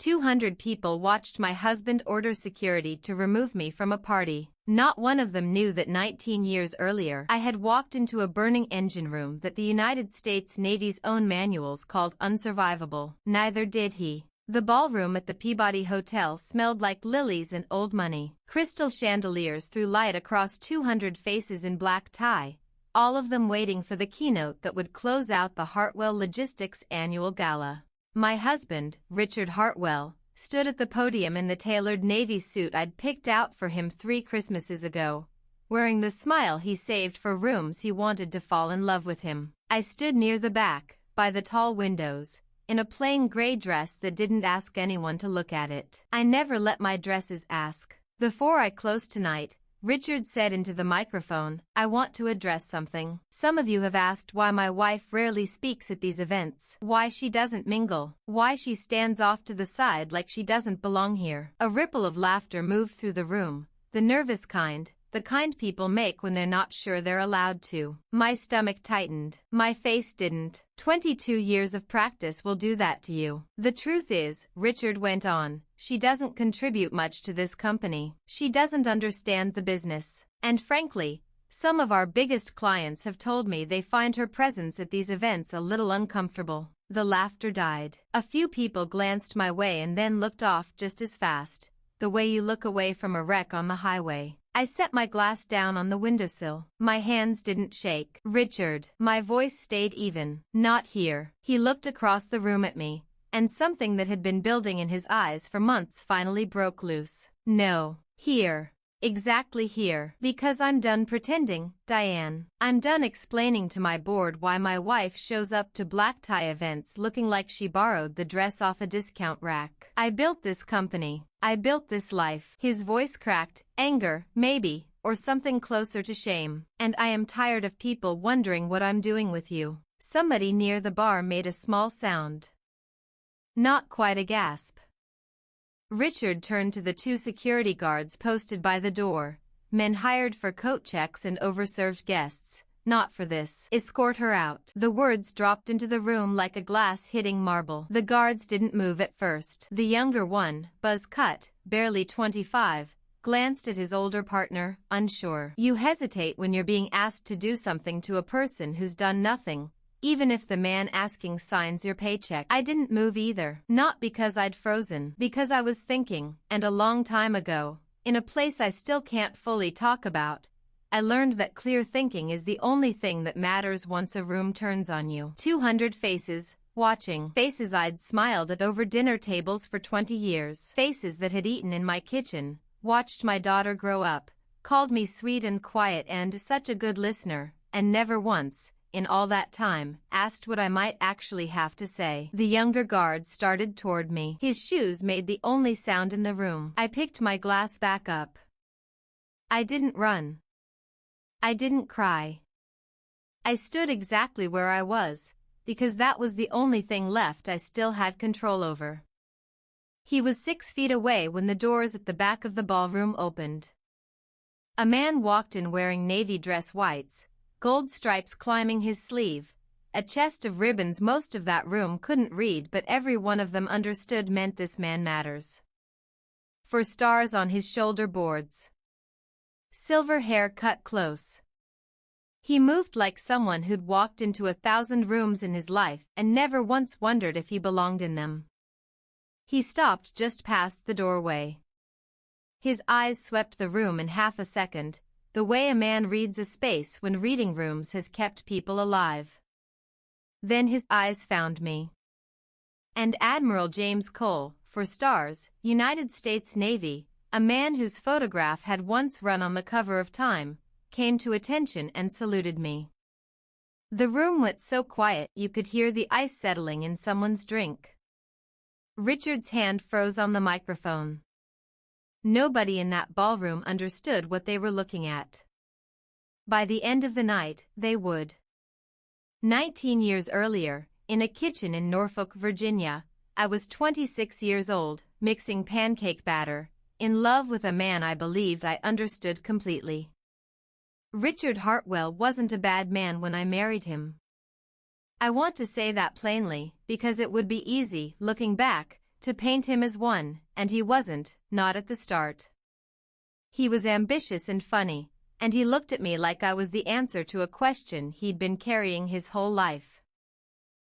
200 people watched my husband order security to remove me from a party. Not one of them knew that 19 years earlier I had walked into a burning engine room that the United States Navy's own manuals called unsurvivable. Neither did he. The ballroom at the Peabody Hotel smelled like lilies and old money. Crystal chandeliers threw light across 200 faces in black tie, all of them waiting for the keynote that would close out the Hartwell Logistics annual gala. My husband, Richard Hartwell, stood at the podium in the tailored Navy suit I'd picked out for him 3 Christmases ago, wearing the smile he saved for rooms he wanted to fall in love with him. I stood near the back, by the tall windows, in a plain gray dress that didn't ask anyone to look at it. I never let my dresses ask. Before I close tonight, Richard said into the microphone, I want to address something. Some of you have asked why my wife rarely speaks at these events, why she doesn't mingle, why she stands off to the side like she doesn't belong here. A ripple of laughter moved through the room, the nervous kind, the kind people make when they're not sure they're allowed to. My stomach tightened. My face didn't. 22 years of practice will do that to you. The truth is, Richard went on, she doesn't contribute much to this company. She doesn't understand the business. And frankly, some of our biggest clients have told me they find her presence at these events a little uncomfortable. The laughter died. A few people glanced my way and then looked off just as fast, the way you look away from a wreck on the highway. I set my glass down on the windowsill. My hands didn't shake. Richard. My voice stayed even. Not here. He looked across the room at me, and something that had been building in his eyes for months finally broke loose. No. Here. Exactly here. Because I'm done pretending, Diane. I'm done explaining to my board why my wife shows up to black tie events looking like she borrowed the dress off a discount rack. I built this company. I built this life. His voice cracked. Anger, maybe, or something closer to shame. And I am tired of people wondering what I'm doing with you. Somebody near the bar made a small sound. Not quite a gasp. Richard turned to the 2 security guards posted by the door, men hired for coat checks and overserved guests. Not for this. Escort her out. The words dropped into the room like a glass hitting marble. The guards didn't move at first. The younger one, buzz cut, barely 25, glanced at his older partner, unsure. You hesitate when you're being asked to do something to a person who's done nothing, even if the man asking signs your paycheck. I didn't move either. Not because I'd frozen. Because I was thinking, and a long time ago, in a place I still can't fully talk about, I learned that clear thinking is the only thing that matters once a room turns on you. 200 faces, watching. Faces I'd smiled at over dinner tables for 20 years. Faces that had eaten in my kitchen, watched my daughter grow up, called me sweet and quiet and such a good listener, and never once, in all that time, asked what I might actually have to say. The younger guard started toward me. His shoes made the only sound in the room. I picked my glass back up. I didn't run. I didn't cry. I stood exactly where I was, because that was the only thing left I still had control over. He was 6 feet away when the doors at the back of the ballroom opened. A man walked in wearing navy dress whites, gold stripes climbing his sleeve, a chest of ribbons most of that room couldn't read but every one of them understood meant this man matters. 4 stars on his shoulder boards. Silver hair cut close. He moved like someone who'd walked into 1,000 rooms in his life and never once wondered if he belonged in them. He stopped just past the doorway. His eyes swept the room in half a second, the way a man reads a space when reading rooms has kept people alive. Then his eyes found me. And Admiral James Cole, 4 stars, United States Navy, a man whose photograph had once run on the cover of Time, came to attention and saluted me. The room went so quiet you could hear the ice settling in someone's drink. Richard's hand froze on the microphone. Nobody in that ballroom understood what they were looking at. By the end of the night, they would. 19 years earlier, in a kitchen in Norfolk, Virginia, I was 26 years old, mixing pancake batter, in love with a man I believed I understood completely. Richard Hartwell wasn't a bad man when I married him. I want to say that plainly, because it would be easy, looking back, to paint him as one, and he wasn't, not at the start. He was ambitious and funny, and he looked at me like I was the answer to a question he'd been carrying his whole life.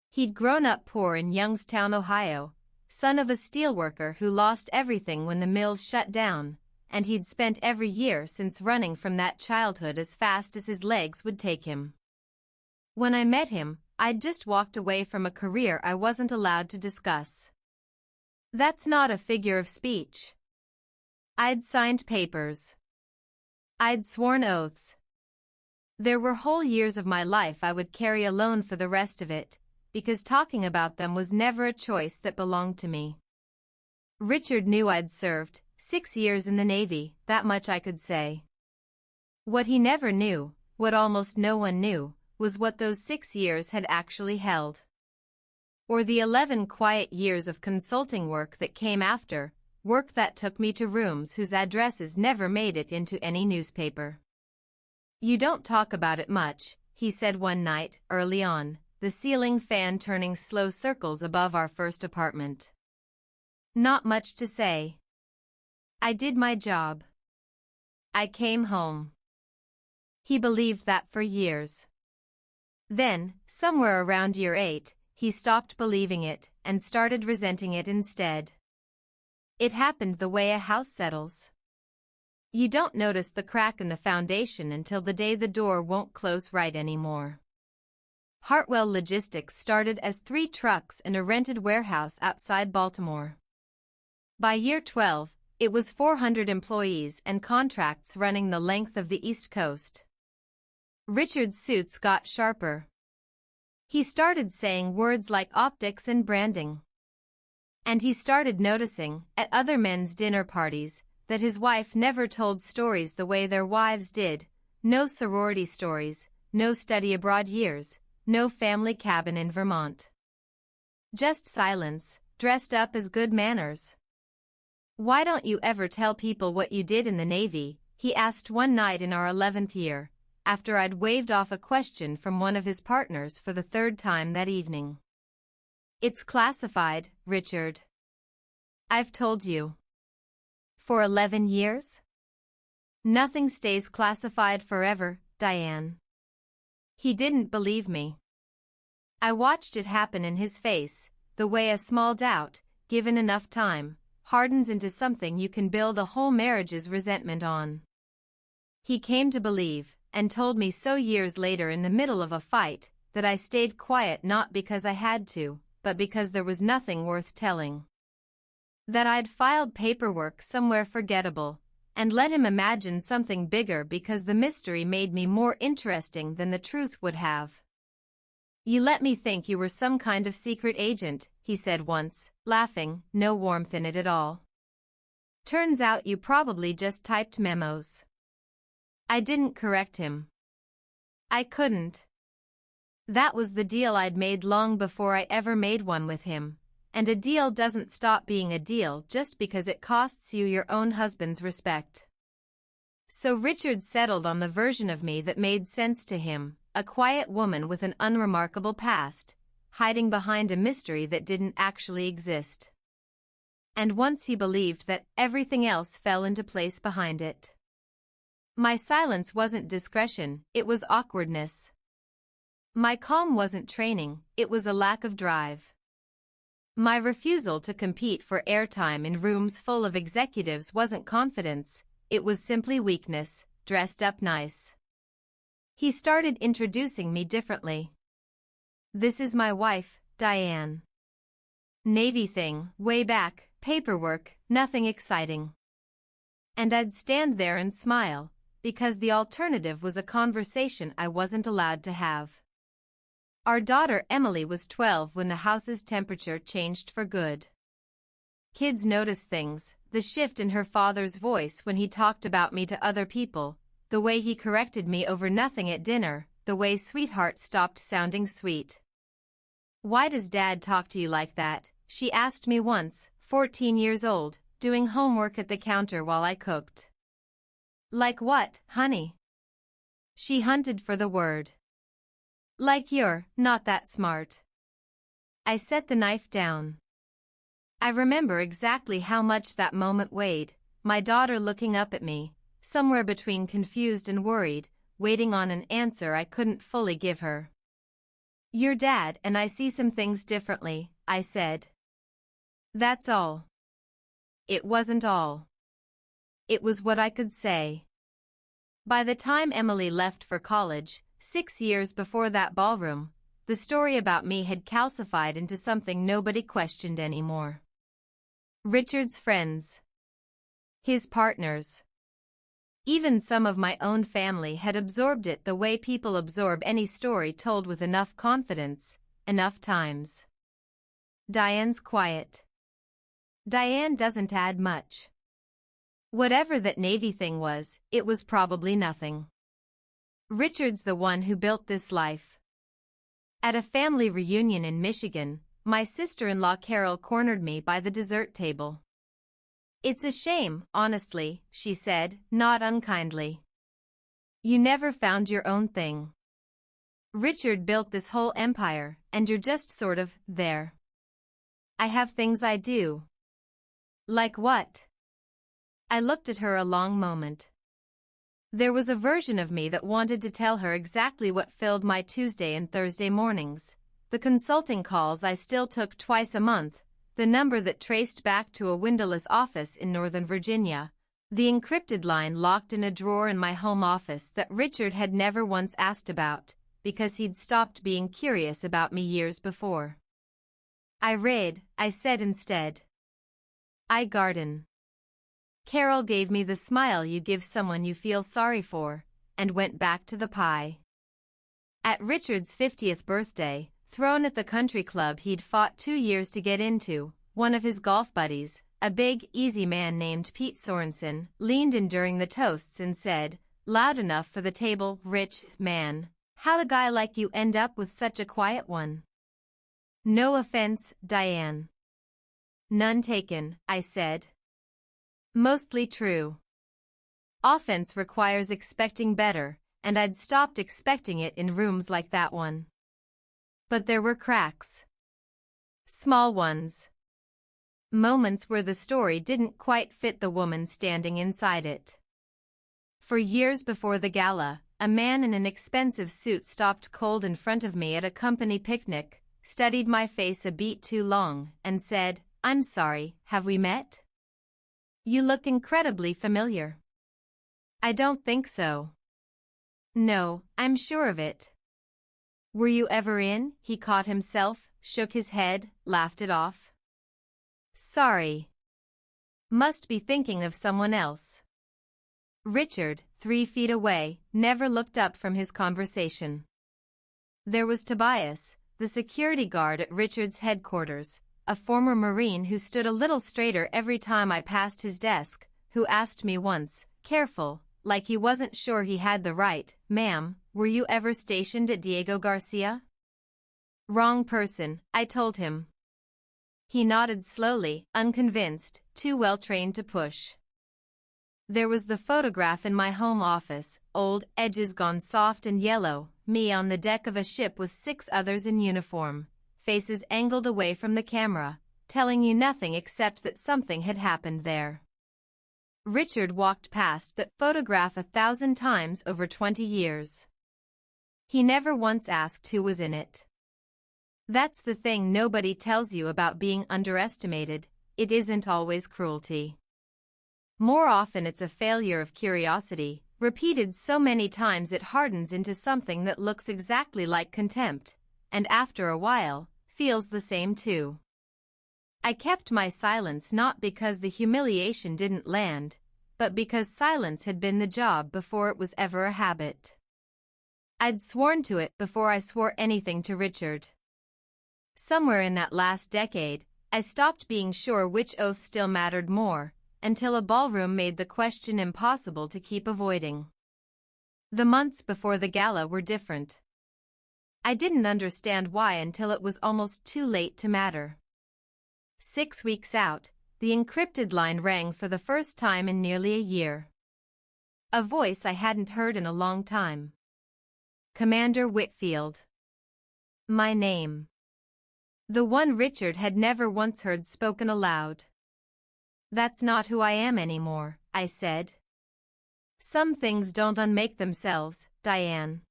He'd grown up poor in Youngstown, Ohio, son of a steelworker who lost everything when the mills shut down, and he'd spent every year since running from that childhood as fast as his legs would take him. When I met him, I'd just walked away from a career I wasn't allowed to discuss. That's not a figure of speech. I'd signed papers. I'd sworn oaths. There were whole years of my life I would carry alone for the rest of it, because talking about them was never a choice that belonged to me. Richard knew I'd served 6 years in the Navy, that much I could say. What he never knew, what almost no one knew, was what those 6 years had actually held. Or the 11 quiet years of consulting work that came after, work that took me to rooms whose addresses never made it into any newspaper. "You don't talk about it much," he said one night, early on, the ceiling fan turning slow circles above our first apartment. "Not much to say. I did my job. I came home." He believed that for years. Then, somewhere around year 8, he stopped believing it and started resenting it instead. It happened the way a house settles. You don't notice the crack in the foundation until the day the door won't close right anymore. Hartwell Logistics started as 3 trucks and a rented warehouse outside Baltimore. By year 12, it was 400 employees and contracts running the length of the East Coast. Richard's suits got sharper. He started saying words like optics and branding. And he started noticing, at other men's dinner parties, that his wife never told stories the way their wives did, no sorority stories, no study abroad years, no family cabin in Vermont. Just silence, dressed up as good manners. "Why don't you ever tell people what you did in the Navy?" he asked one night in our 11th year, after I'd waved off a question from one of his partners for the 3rd time that evening. "It's classified, Richard. I've told you. For 11 years? Nothing stays classified forever, Diane." He didn't believe me. I watched it happen in his face, the way a small doubt, given enough time, hardens into something you can build a whole marriage's resentment on. He came to believe, and told me so years later in the middle of a fight, that I stayed quiet not because I had to, but because there was nothing worth telling. That I'd filed paperwork somewhere forgettable, and let him imagine something bigger because the mystery made me more interesting than the truth would have. "You let me think you were some kind of secret agent," he said once, laughing, no warmth in it at all. "Turns out you probably just typed memos." I didn't correct him. I couldn't. That was the deal I'd made long before I ever made one with him, and a deal doesn't stop being a deal just because it costs you your own husband's respect. So Richard settled on the version of me that made sense to him, a quiet woman with an unremarkable past, hiding behind a mystery that didn't actually exist. And once he believed that, everything else fell into place behind it. My silence wasn't discretion, it was awkwardness. My calm wasn't training, it was a lack of drive. My refusal to compete for airtime in rooms full of executives wasn't confidence, it was simply weakness, dressed up nice. He started introducing me differently. "This is my wife, Diane." Navy thing, way back, paperwork, nothing exciting. And I'd stand there and smile, because the alternative was a conversation I wasn't allowed to have. Our daughter Emily was 12 when the house's temperature changed for good. Kids notice things, the shift in her father's voice when he talked about me to other people, the way he corrected me over nothing at dinner, the way sweetheart stopped sounding sweet. "Why does Dad talk to you like that?" she asked me once, 14 years old, doing homework at the counter while I cooked. "Like what, honey?" She hunted for the word. "Like you're not that smart." I set the knife down. I remember exactly how much that moment weighed, my daughter looking up at me, somewhere between confused and worried, waiting on an answer I couldn't fully give her. "Your dad and I see some things differently," I said. That's all. It wasn't all. It was what I could say. By the time Emily left for college, 6 years before that ballroom, the story about me had calcified into something nobody questioned anymore. Richard's friends. His partners. Even some of my own family had absorbed it the way people absorb any story told with enough confidence, enough times. Diane's quiet. Diane doesn't add much. Whatever that Navy thing was, it was probably nothing. Richard's the one who built this life. At a family reunion in Michigan, my sister-in-law Carol cornered me by the dessert table. "It's a shame, honestly," she said, not unkindly. "You never found your own thing. Richard built this whole empire, and you're just sort of there." "I have things I do." "Like what?" I looked at her a long moment. There was a version of me that wanted to tell her exactly what filled my Tuesday and Thursday mornings. The consulting calls I still took twice a month, the number that traced back to a windowless office in Northern Virginia, the encrypted line locked in a drawer in my home office that Richard had never once asked about, because he'd stopped being curious about me years before. "I read," I said instead. "I garden." Carol gave me the smile you give someone you feel sorry for, and went back to the pie. At Richard's 50th birthday, thrown at the country club he'd fought 2 years to get into, one of his golf buddies, a big, easy man named Pete Sorensen, leaned in during the toasts and said, loud enough for the table, "Rich, man, how'd a guy like you end up with such a quiet one?" "No offense, Diane." "None taken," I said. Mostly true. Offense requires expecting better, and I'd stopped expecting it in rooms like that one. But there were cracks. Small ones. Moments where the story didn't quite fit the woman standing inside it. For years before the gala, a man in an expensive suit stopped cold in front of me at a company picnic, studied my face a beat too long, and said, "I'm sorry, have we met? You look incredibly familiar." "I don't think so." "No, I'm sure of it." "Were you ever in?" He caught himself, shook his head, laughed it off. "Sorry. Must be thinking of someone else." Richard, 3 feet away, never looked up from his conversation. There was Tobias, the security guard at Richard's headquarters, a former Marine who stood a little straighter every time I passed his desk, who asked me once, careful, like he wasn't sure he had the right, "Ma'am, were you ever stationed at Diego Garcia?" "Wrong person," I told him. He nodded slowly, unconvinced, too well trained to push. There was the photograph in my home office, old, edges gone soft and yellow, me on the deck of a ship with 6 others in uniform, faces angled away from the camera, telling you nothing except that something had happened there. Richard walked past that photograph 1,000 times over 20 years. He never once asked who was in it. That's the thing nobody tells you about being underestimated, it isn't always cruelty. More often it's a failure of curiosity, repeated so many times it hardens into something that looks exactly like contempt, and after a while, feels the same too. I kept my silence not because the humiliation didn't land, but because silence had been the job before it was ever a habit. I'd sworn to it before I swore anything to Richard. Somewhere in that last decade, I stopped being sure which oath still mattered more, until a ballroom made the question impossible to keep avoiding. The months before the gala were different. I didn't understand why until it was almost too late to matter. 6 weeks out, the encrypted line rang for the first time in nearly a year. A voice I hadn't heard in a long time. "Commander Whitfield." My name. The one Richard had never once heard spoken aloud. "That's not who I am anymore," I said. "Some things don't unmake themselves, Diane.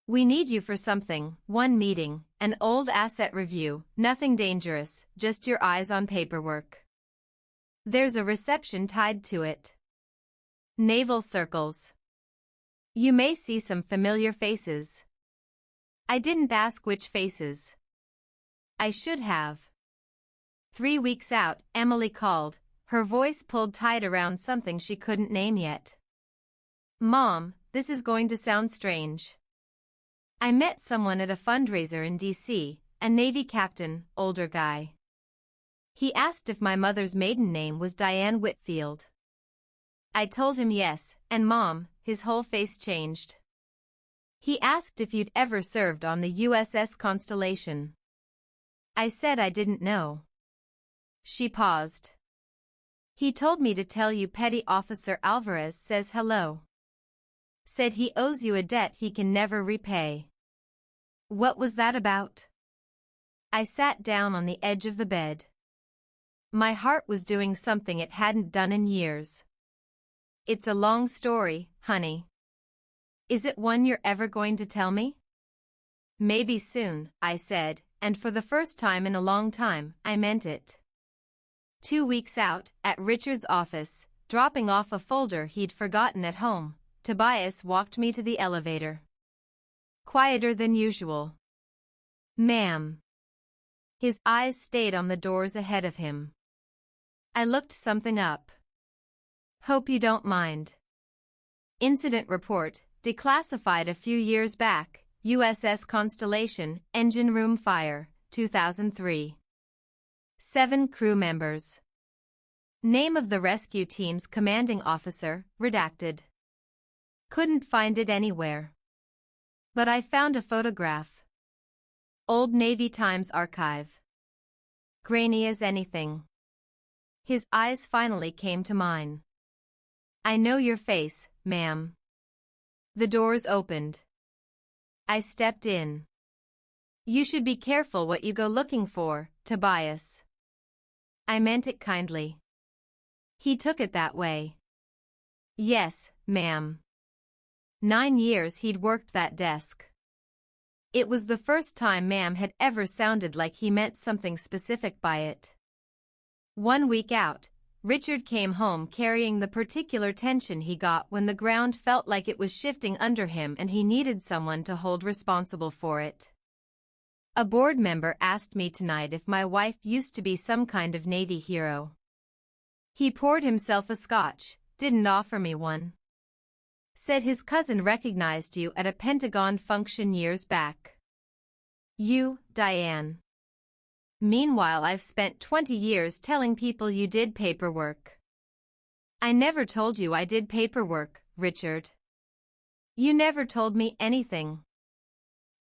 We need you for something, one meeting, an old asset review, nothing dangerous, just your eyes on paperwork. There's a reception tied to it. Naval circles. You may see some familiar faces." I didn't ask which faces. I should have. 3 weeks out, Emily called, her voice pulled tight around something she couldn't name yet. "Mom, this is going to sound strange. I met someone at a fundraiser in D.C., a Navy captain, older guy. He asked if my mother's maiden name was Diane Whitfield. I told him yes, and Mom, his whole face changed. He asked if you'd ever served on the USS Constellation. I said I didn't know." She paused. "He told me to tell you Petty Officer Alvarez says hello. Said he owes you a debt he can never repay." "What was that about?" I sat down on the edge of the bed. My heart was doing something it hadn't done in years. "It's a long story, honey." "Is it one you're ever going to tell me?" "Maybe soon," I said, and for the first time in a long time, I meant it. 2 weeks out, at Richard's office, dropping off a folder he'd forgotten at home, Tobias walked me to the elevator. Quieter than usual. "Ma'am." His eyes stayed on the doors ahead of him. I looked something up. "Hope you don't mind. Incident report, declassified a few years back, USS Constellation, engine room fire, 2003. 7 crew members. Name of the rescue team's commanding officer, redacted. Couldn't find it anywhere. But I found a photograph. Old Navy Times archive. Grainy as anything." His eyes finally came to mine. "I know your face, ma'am." The doors opened. I stepped in. "You should be careful what you go looking for, Tobias." I meant it kindly. He took it that way. "Yes, ma'am." 9 years he'd worked that desk. It was the first time ma'am had ever sounded like he meant something specific by it. 1 week out, Richard came home carrying the particular tension he got when the ground felt like it was shifting under him and he needed someone to hold responsible for it. A board member asked me tonight if my wife used to be some kind of Navy hero. He poured himself a scotch, didn't offer me one. Said his cousin recognized you at a Pentagon function years back. "You, Diane. Meanwhile I've spent 20 years telling people you did paperwork." "I never told you I did paperwork, Richard. You never told me anything."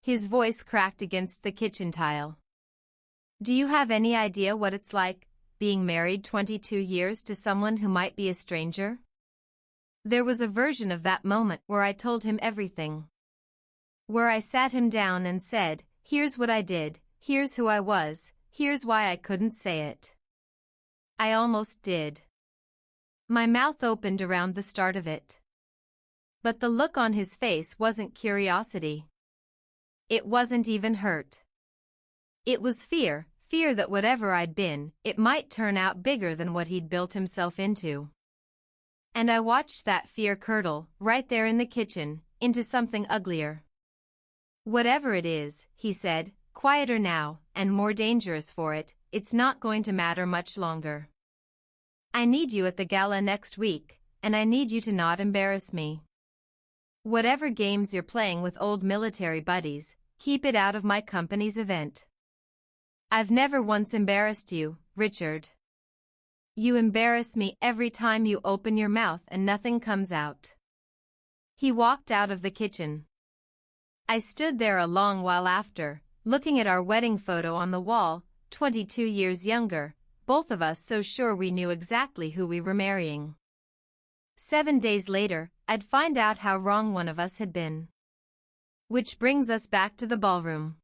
His voice cracked against the kitchen tile. "Do you have any idea what it's like, being married 22 years to someone who might be a stranger?" There was a version of that moment where I told him everything. Where I sat him down and said, "Here's what I did, here's who I was, here's why I couldn't say it." I almost did. My mouth opened around the start of it. But the look on his face wasn't curiosity. It wasn't even hurt. It was fear, fear that whatever I'd been, it might turn out bigger than what he'd built himself into. And I watched that fear curdle, right there in the kitchen, into something uglier. "Whatever it is," he said, quieter now, and more dangerous for it, "it's not going to matter much longer. I need you at the gala next week, and I need you to not embarrass me. Whatever games you're playing with old military buddies, keep it out of my company's event. I've never once embarrassed you, Richard. You embarrass me every time you open your mouth and nothing comes out." He walked out of the kitchen. I stood there a long while after, looking at our wedding photo on the wall, 22 years younger, both of us so sure we knew exactly who we were marrying. 7 days later, I'd find out how wrong one of us had been. Which brings us back to the ballroom.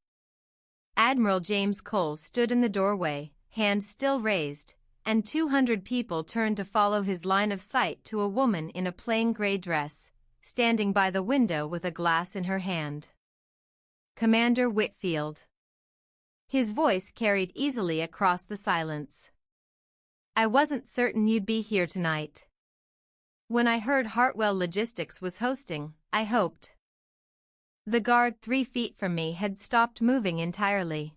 Admiral James Cole stood in the doorway, hand still raised, and 200 people turned to follow his line of sight to a woman in a plain gray dress, standing by the window with a glass in her hand. Commander Whitfield. His voice carried easily across the silence. I wasn't certain you'd be here tonight. When I heard Hartwell Logistics was hosting, I hoped. The guard 3 feet from me had stopped moving entirely.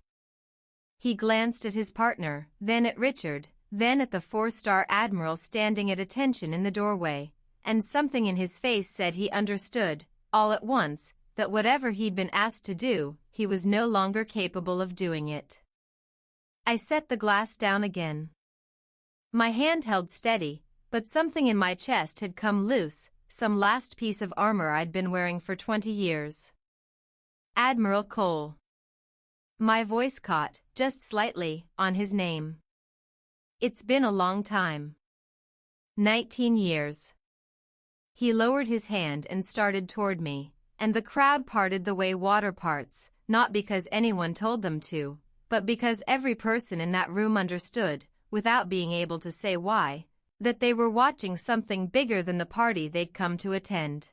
He glanced at his partner, then at Richard, then at the 4-star admiral standing at attention in the doorway, and something in his face said he understood, all at once, that whatever he'd been asked to do, he was no longer capable of doing it. I set the glass down again. My hand held steady, but something in my chest had come loose, some last piece of armor I'd been wearing for 20 years. Admiral Cole. My voice caught, just slightly, on his name. It's been a long time. 19 years. He lowered his hand and started toward me, and the crowd parted the way water parts, not because anyone told them to, but because every person in that room understood, without being able to say why, that they were watching something bigger than the party they'd come to attend.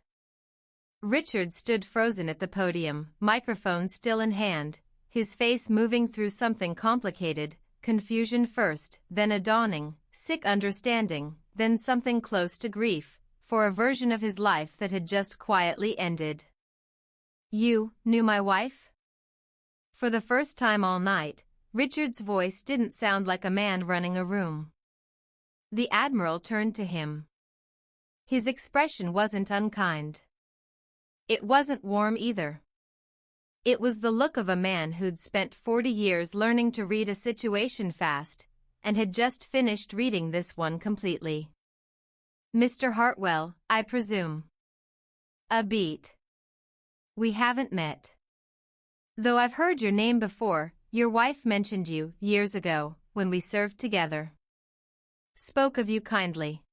Richard stood frozen at the podium, microphone still in hand, his face moving through something complicated, confusion first, then a dawning, sick understanding, then something close to grief, for a version of his life that had just quietly ended. You knew my wife? For the first time all night, Richard's voice didn't sound like a man running a room. The Admiral turned to him. His expression wasn't unkind. It wasn't warm either. It was the look of a man who'd spent 40 years learning to read a situation fast, and had just finished reading this one completely. Mr. Hartwell, I presume. A beat. We haven't met. Though I've heard your name before, your wife mentioned you, years ago, when we served together. Spoke of you kindly.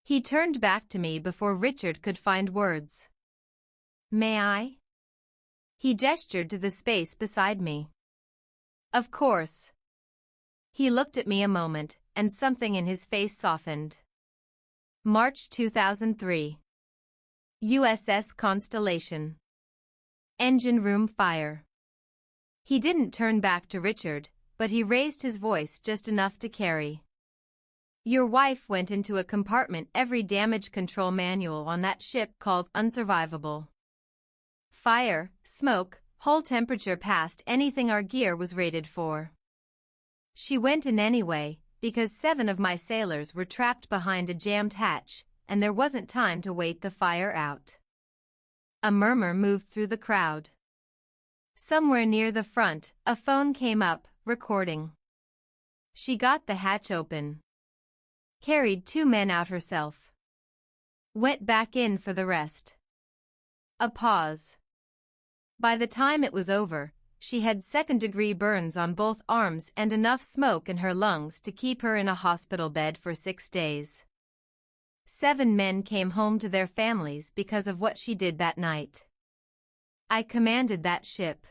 He turned back to me before Richard could find words. May I? He gestured to the space beside me. Of course. He looked at me a moment, and something in his face softened. March 2003. USS Constellation. Engine room fire. He didn't turn back to Richard, but he raised his voice just enough to carry. Your wife went into a compartment every damage control manual on that ship called unsurvivable. Fire, smoke, hull temperature past anything our gear was rated for. She went in anyway, because 7 of my sailors were trapped behind a jammed hatch, and there wasn't time to wait the fire out. A murmur moved through the crowd. Somewhere near the front, a phone came up, recording. She got the hatch open. Carried 2 men out herself. Went back in for the rest. A pause. By the time it was over, she had second-degree burns on both arms and enough smoke in her lungs to keep her in a hospital bed for 6 days. 7 men came home to their families because of what she did that night. I commanded that ship.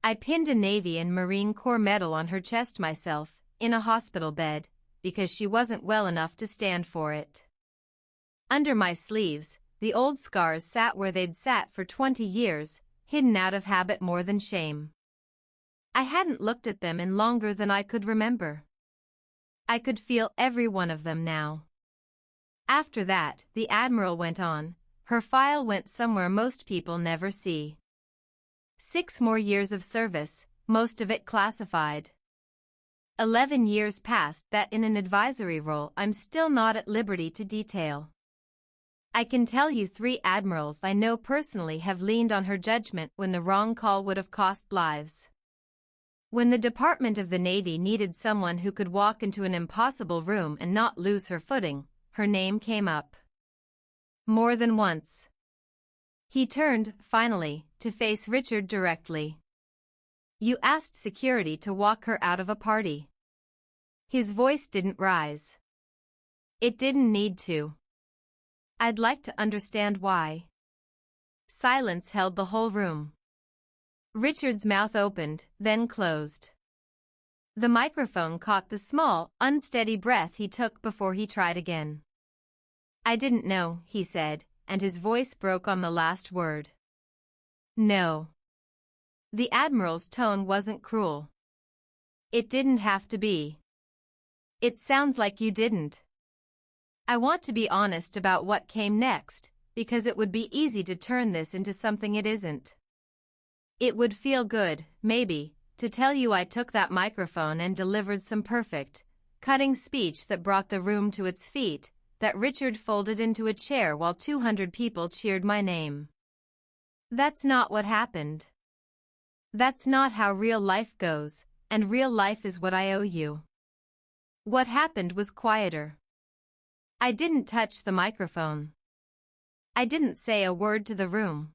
I pinned a Navy and Marine Corps medal on her chest myself, in a hospital bed, because she wasn't well enough to stand for it. Under my sleeves, the old scars sat where they'd sat for 20 years, hidden out of habit more than shame. I hadn't looked at them in longer than I could remember. I could feel every one of them now. After that, the Admiral went on. Her file went somewhere most people never see. 6 more years of service, most of it classified. 11 years past that in an advisory role I'm still not at liberty to detail. I can tell you 3 admirals I know personally have leaned on her judgment when the wrong call would have cost lives. When the Department of the Navy needed someone who could walk into an impossible room and not lose her footing, her name came up. More than once. He turned, finally, to face Richard directly. You asked security to walk her out of a party. His voice didn't rise. It didn't need to. I'd like to understand why. Silence held the whole room. Richard's mouth opened, then closed. The microphone caught the small, unsteady breath he took before he tried again. "I didn't know," he said, and his voice broke on the last word. "No." The Admiral's tone wasn't cruel. "It didn't have to be. It sounds like you didn't. I want to be honest about what came next, because it would be easy to turn this into something it isn't. It would feel good, maybe, to tell you I took that microphone and delivered some perfect, cutting speech that brought the room to its feet, that Richard folded into a chair while 200 people cheered my name. That's not what happened. That's not how real life goes, and real life is what I owe you. What happened was quieter. I didn't touch the microphone. I didn't say a word to the room.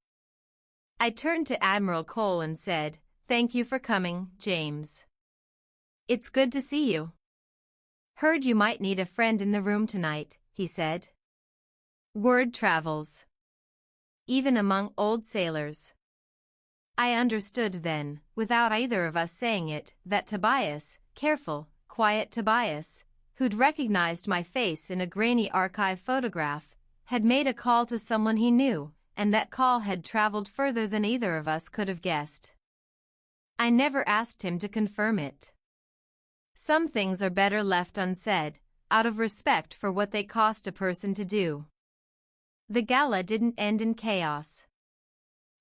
I turned to Admiral Cole and said, 'Thank you for coming, James. It's good to see you. Heard you might need a friend in the room tonight,' he said. Word travels. Even among old sailors. I understood then, without either of us saying it, that Tobias, careful, quiet Tobias, who'd recognized my face in a grainy archive photograph, had made a call to someone he knew, and that call had traveled further than either of us could have guessed. I never asked him to confirm it. Some things are better left unsaid, out of respect for what they cost a person to do. The gala didn't end in chaos.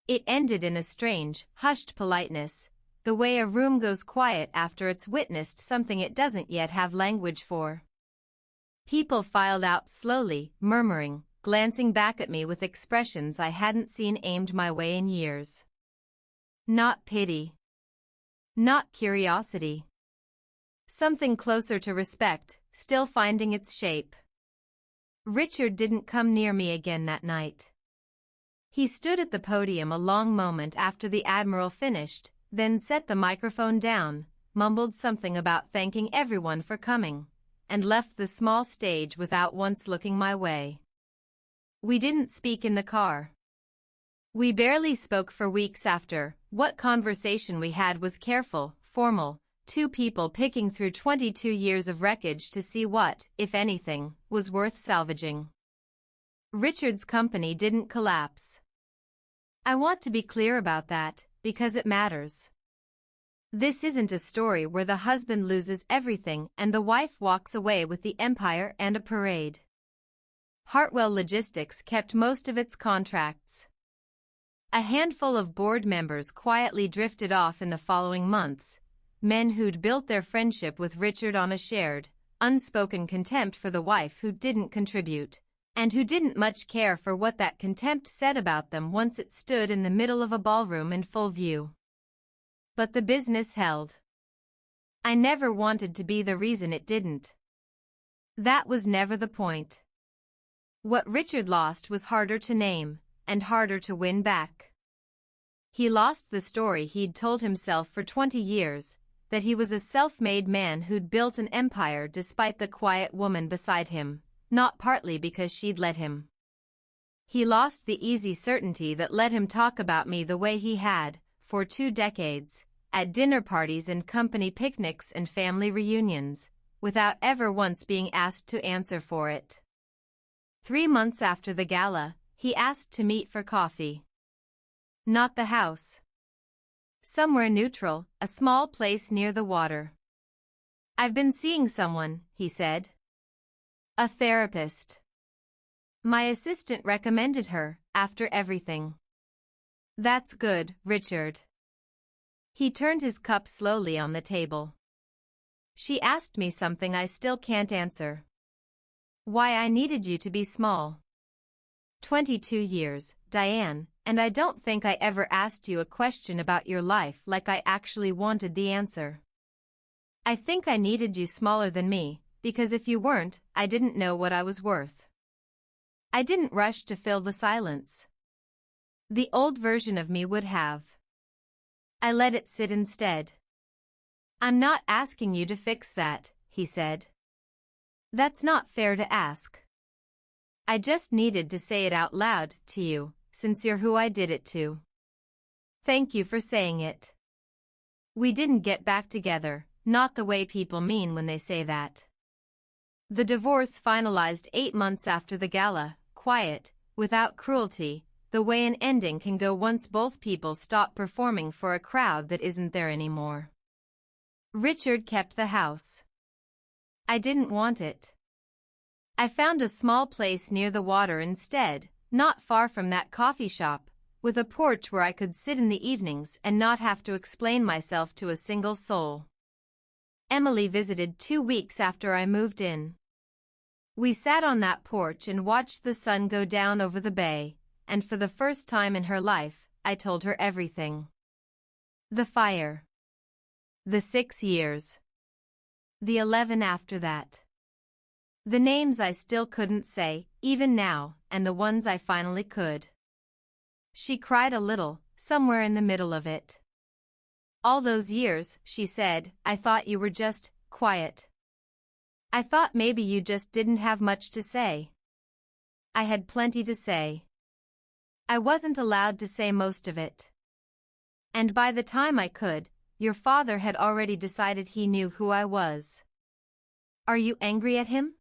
It ended in a strange, hushed politeness, the way a room goes quiet after it's witnessed something it doesn't yet have language for. People filed out slowly, murmuring, glancing back at me with expressions I hadn't seen aimed my way in years. Not pity. Not curiosity. Something closer to respect, still finding its shape. Richard didn't come near me again that night. He stood at the podium a long moment after the Admiral finished, then set the microphone down, mumbled something about thanking everyone for coming, and left the small stage without once looking my way. We didn't speak in the car. We barely spoke for weeks after. What conversation we had was careful, formal, two people picking through 22 years of wreckage to see what, if anything, was worth salvaging. Richard's company didn't collapse. I want to be clear about that, because it matters. This isn't a story where the husband loses everything and the wife walks away with the empire and a parade. Hartwell Logistics kept most of its contracts. A handful of board members quietly drifted off in the following months, men who'd built their friendship with Richard on a shared, unspoken contempt for the wife who didn't contribute, and who didn't much care for what that contempt said about them once it stood in the middle of a ballroom in full view. But the business held. I never wanted to be the reason it didn't. That was never the point. What Richard lost was harder to name, and harder to win back. He lost the story he'd told himself for 20 years, that he was a self-made man who'd built an empire despite the quiet woman beside him, not partly because she'd let him. He lost the easy certainty that let him talk about me the way he had, for 2 decades, at dinner parties and company picnics and family reunions, without ever once being asked to answer for it. 3 months after the gala, he asked to meet for coffee. Not the house. Somewhere neutral, a small place near the water. "I've been seeing someone," he said. "A therapist. My assistant recommended her, after everything." "That's good, Richard." He turned his cup slowly on the table. "She asked me something I still can't answer. Why I needed you to be small. 22 years, Diane, and I don't think I ever asked you a question about your life like I actually wanted the answer. I think I needed you smaller than me, because if you weren't, I didn't know what I was worth. I didn't rush to fill the silence. The old version of me would have. I let it sit instead. I'm not asking you to fix that," he said. "That's not fair to ask. I just needed to say it out loud to you, since you're who I did it to. Thank you for saying it. We didn't get back together, not the way people mean when they say that. The divorce finalized 8 months after the gala, quiet, without cruelty, the way an ending can go once both people stop performing for a crowd that isn't there anymore. Richard kept the house. I didn't want it. I found a small place near the water instead, not far from that coffee shop, with a porch where I could sit in the evenings and not have to explain myself to a single soul. Emily visited 2 weeks after I moved in. We sat on that porch and watched the sun go down over the bay, and for the first time in her life, I told her everything. The fire. The 6 years. The 11 after that. The names I still couldn't say, even now, and the ones I finally could. She cried a little, somewhere in the middle of it. All those years, she said, I thought you were just quiet. I thought maybe you just didn't have much to say. I had plenty to say. I wasn't allowed to say most of it. And by the time I could, your father had already decided he knew who I was. Are you angry at him?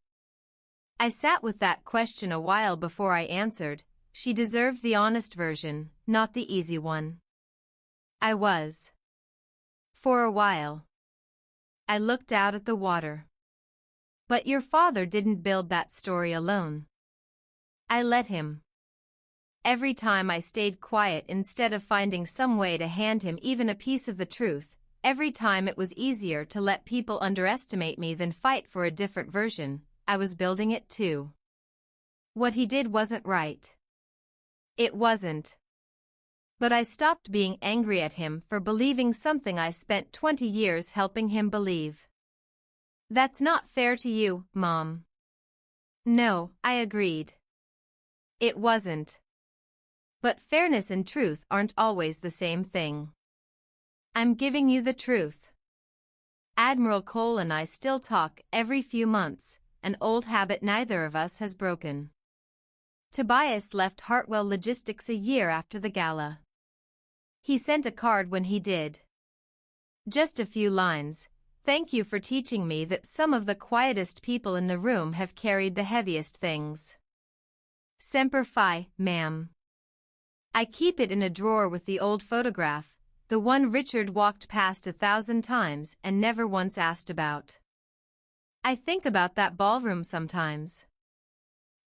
I sat with that question a while before I answered. She deserved the honest version, not the easy one. I was. For a while. I looked out at the water. But your father didn't build that story alone. I let him. Every time I stayed quiet instead of finding some way to hand him even a piece of the truth, every time it was easier to let people underestimate me than fight for a different version, I was building it too. What he did wasn't right. It wasn't. But I stopped being angry at him for believing something I spent 20 years helping him believe. That's not fair to you, Mom. No, I agreed. It wasn't. But fairness and truth aren't always the same thing. I'm giving you the truth. Admiral Cole and I still talk every few months, an old habit neither of us has broken. Tobias left Hartwell Logistics a year after the gala. He sent a card when he did. Just a few lines. Thank you for teaching me that some of the quietest people in the room have carried the heaviest things. Semper Fi, ma'am. I keep it in a drawer with the old photograph, the one Richard walked past 1,000 times and never once asked about. I think about that ballroom sometimes.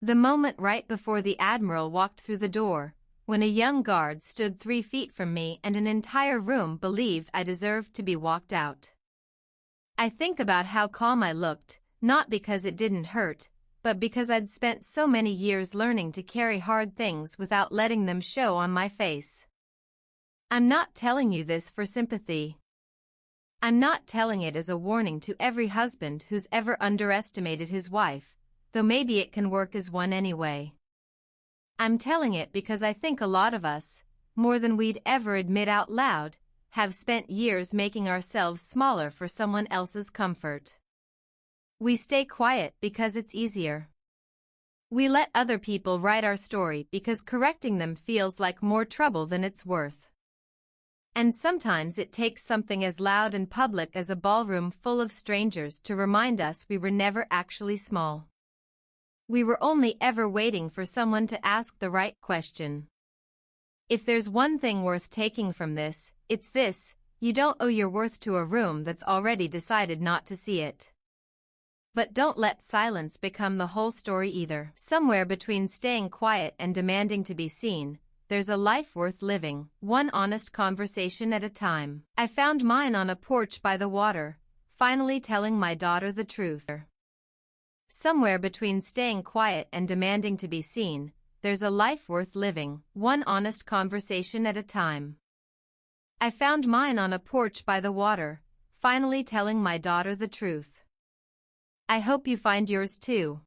The moment right before the Admiral walked through the door, when a young guard stood 3 feet from me and an entire room believed I deserved to be walked out. I think about how calm I looked, not because it didn't hurt, but because I'd spent so many years learning to carry hard things without letting them show on my face. I'm not telling you this for sympathy. I'm not telling it as a warning to every husband who's ever underestimated his wife, though maybe it can work as one anyway. I'm telling it because I think a lot of us, more than we'd ever admit out loud, have spent years making ourselves smaller for someone else's comfort. We stay quiet because it's easier. We let other people write our story because correcting them feels like more trouble than it's worth. And sometimes it takes something as loud and public as a ballroom full of strangers to remind us we were never actually small. We were only ever waiting for someone to ask the right question. If there's one thing worth taking from this, it's this: you don't owe your worth to a room that's already decided not to see it. But don't let silence become the whole story either. Somewhere between staying quiet and demanding to be seen, there's a life worth living, one honest conversation at a time. I found mine on a porch by the water, finally telling my daughter the truth. Somewhere between staying quiet and demanding to be seen, there's a life worth living, one honest conversation at a time. I found mine on a porch by the water, finally telling my daughter the truth. I hope you find yours too.